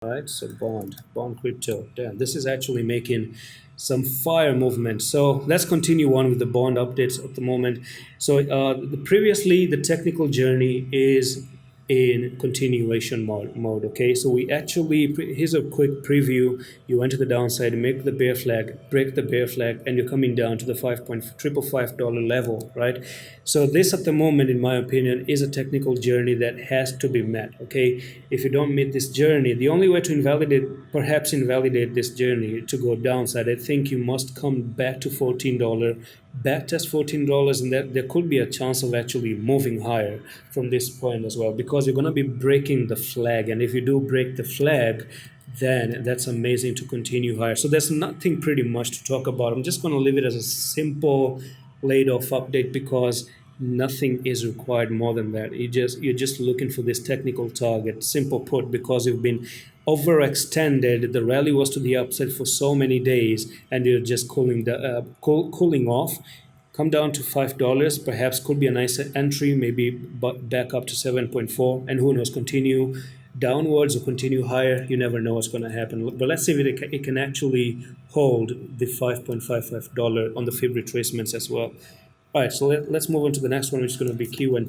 Right, so bond crypto. Damn, this is actually making some fire movement. So let's continue on with the bond updates at the moment. So previously, the technical journey is in continuation mode. Okay, so we actually here's a quick preview. You enter the downside, make the bear flag, break the bear flag, and you're coming down to the $5.555 level, right? So this at the moment, in my opinion, is a technical journey that has to be met. Okay, if you don't meet this journey, the only way to perhaps invalidate this journey to go downside, I think you must come back to $14, back test $14, and that there could be a chance of actually moving higher from this point as well, because you're going to be breaking the flag, and if you do break the flag, then that's amazing to continue higher. So there's nothing pretty much to talk about. I'm just going to leave it as a simple laid off update because nothing is required more than that. You're just looking for this technical target, simple put, because you've been overextended. The rally was to the upside for so many days, and you're just cooling off. Come down to $5, perhaps could be a nice entry, maybe back up to 7.4, and who knows, continue downwards or continue higher. You never know what's going to happen. But let's see if it can actually hold the $5.55 on the fib retracements as well. All right, so let's move on to the next one, which is going to be Q and T.